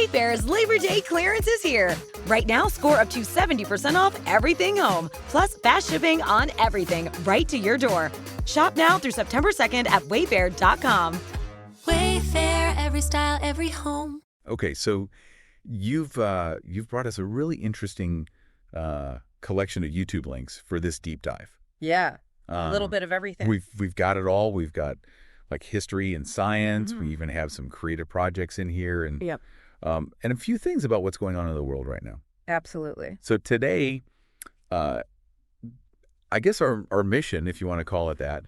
Wayfair's Labor Day clearance is here. Right now, score up to 70% off everything home, plus fast shipping on everything right to your door. Shop now through September 2nd at wayfair.com. Wayfair, every style, every home. Okay, so you've brought us a really interesting collection of YouTube links for this deep dive. Yeah, a little bit of everything. We've got it all. We've got like history and science. We even have some creative projects in here, and and a few things about what's going on in the world right now. Absolutely. So today, I guess our mission, if you want to call it that,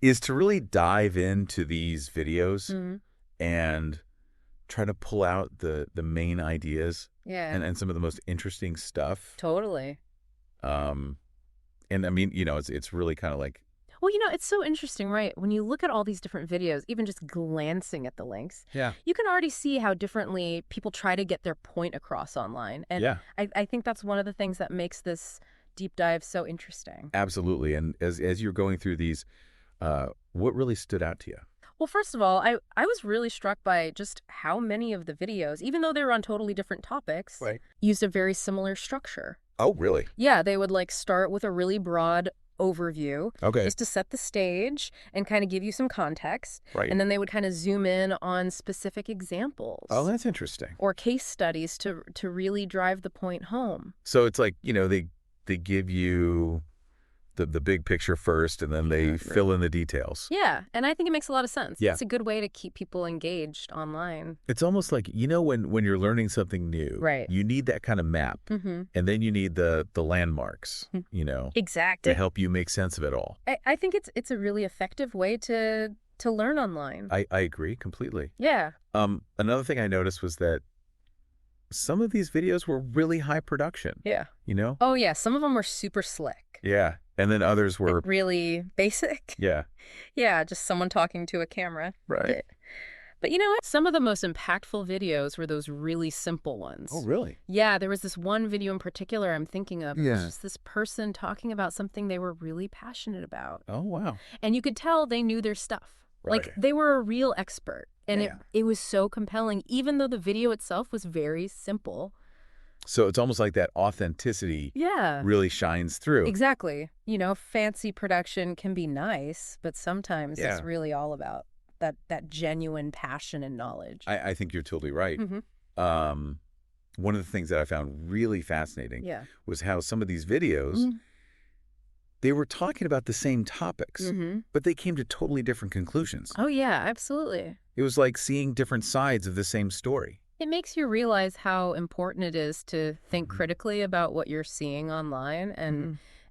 is to really dive into these videos and try to pull out the main ideas and some of the most interesting stuff. Totally. And I mean, it's really kind of like, well, it's so interesting, right? When you look at all these different videos, even just glancing at the links, you can already see how differently people try to get their point across online. And I think that's one of the things that makes this deep dive so interesting. Absolutely. And as you're going through these, what really stood out to you? Well, first of all, I was really struck by just how many of the videos, even though they were on totally different topics, used a very similar structure. Oh, really? Yeah, they would start with a really broad overview, just to set the stage and kind of give you some context. Right. And then they would kind of zoom in on specific examples. Oh, that's interesting. Or case studies to really drive the point home. So it's like, they give you the big picture first, and then they fill in the details. Yeah, and I think it makes a lot of sense. Yeah. It's a good way to keep people engaged online. It's almost like, when you're learning something new, you need that kind of map, and then you need the landmarks, Exactly. to help you make sense of it all. I think it's a really effective way to learn online. I agree completely. Yeah. Another thing I noticed was that some of these videos were really high production. Yeah. Oh, yeah. Some of them were super slick. Yeah. And then others were really basic. Yeah. Yeah, just someone talking to a camera. Right. But you know what? Some of the most impactful videos were those really simple ones. Oh, really? Yeah, there was this one video in particular I'm thinking of. Yeah. It was just this person talking about something they were really passionate about. Oh, wow. And you could tell they knew their stuff. Right. Like, they were a real expert. And it was so compelling, even though the video itself was very simple. So it's almost like that authenticity really shines through. Exactly. Fancy production can be nice, but sometimes it's really all about that genuine passion and knowledge. I think you're totally right. One of the things that I found really fascinating was how some of these videos, they were talking about the same topics, but they came to totally different conclusions. Oh, yeah, absolutely. It was like seeing different sides of the same story. It makes you realize how important it is to think critically about what you're seeing online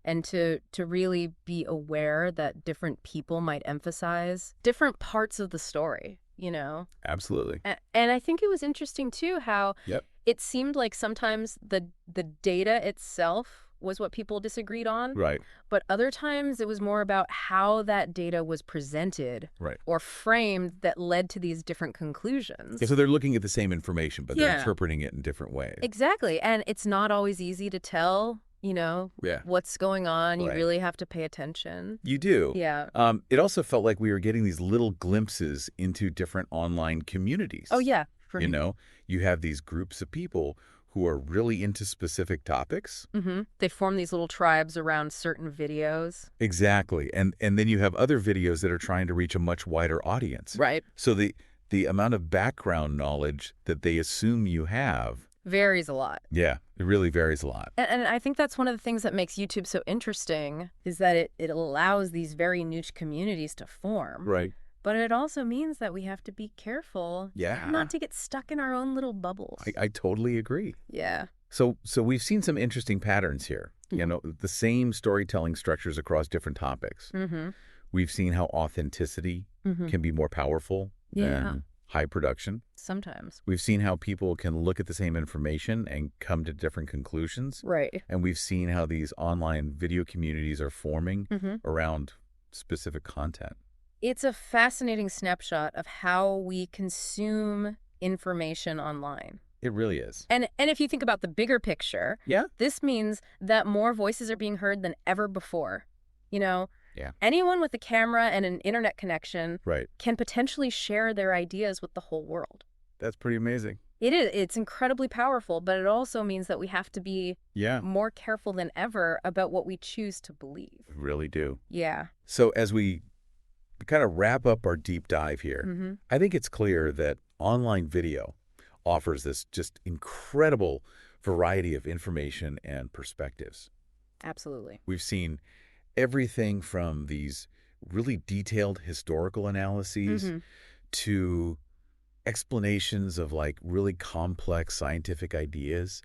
and to really be aware that different people might emphasize different parts of the story, Absolutely. And I think it was interesting, too, how it seemed like sometimes the data itself was what people disagreed on. Right. But other times it was more about how that data was presented or framed that led to these different conclusions. Yeah, so they're looking at the same information, but they're interpreting it in different ways. Exactly. And it's not always easy to tell, what's going on. You really have to pay attention. You do. Yeah. It also felt like we were getting these little glimpses into different online communities. Oh, yeah. You have these groups of people who are really into specific topics. They form these little tribes around certain videos. Exactly. And then you have other videos that are trying to reach a much wider audience. Right. So the amount of background knowledge that they assume you have varies a lot. Yeah, it really varies a lot. And I think that's one of the things that makes YouTube so interesting is that it allows these very niche communities to form. Right. But it also means that we have to be careful not to get stuck in our own little bubbles. I totally agree. Yeah. So we've seen some interesting patterns here. The same storytelling structures across different topics. We've seen how authenticity can be more powerful than high production. Sometimes. We've seen how people can look at the same information and come to different conclusions. Right. And we've seen how these online video communities are forming around specific content. It's a fascinating snapshot of how we consume information online. It really is. And if you think about the bigger picture, this means that more voices are being heard than ever before. Anyone with a camera and an internet connection can potentially share their ideas with the whole world. That's pretty amazing. It is. It's incredibly powerful, but it also means that we have to be more careful than ever about what we choose to believe. We really do. Yeah. So as we kind of wrap up our deep dive here, I think it's clear that online video offers this just incredible variety of information and perspectives. Absolutely. We've seen everything from these really detailed historical analyses to explanations of like really complex scientific ideas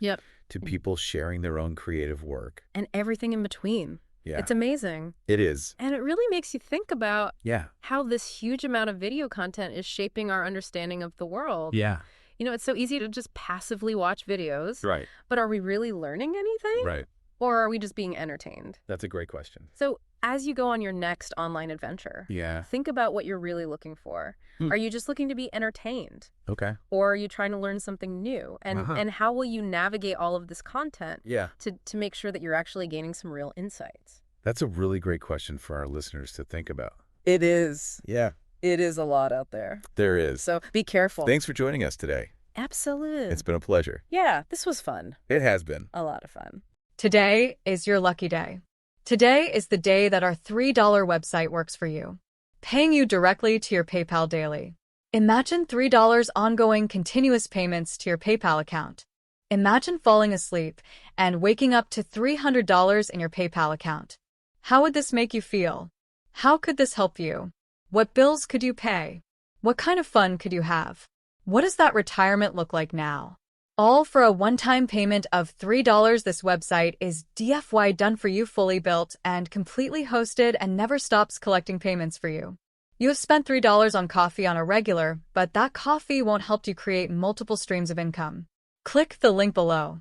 to people sharing their own creative work. And everything in between. Yeah. It's amazing. It is. And it really makes you think about how this huge amount of video content is shaping our understanding of the world. Yeah. You know, it's so easy to just passively watch videos. Right. But are we really learning anything? Right. Or are we just being entertained? That's a great question. So as you go on your next online adventure, think about what you're really looking for. Are you just looking to be entertained? Okay. Or are you trying to learn something new? And how will you navigate all of this content to make sure that you're actually gaining some real insights? That's a really great question for our listeners to think about. It is. Yeah. It is a lot out there. There is. So be careful. Thanks for joining us today. Absolutely. It's been a pleasure. Yeah, this was fun. It has been. A lot of fun. Today is your lucky day. Today is the day that our $3 website works for you, paying you directly to your PayPal daily. Imagine $3 ongoing continuous payments to your PayPal account. Imagine falling asleep and waking up to $300 in your PayPal account. How would this make you feel? How could this help you? What bills could you pay? What kind of fun could you have? What does that retirement look like now? All for a one-time payment of $3. This website is DFY done for you, fully built and completely hosted, and never stops collecting payments for you. You have spent $3 on coffee on a regular, but that coffee won't help you create multiple streams of income. Click the link below.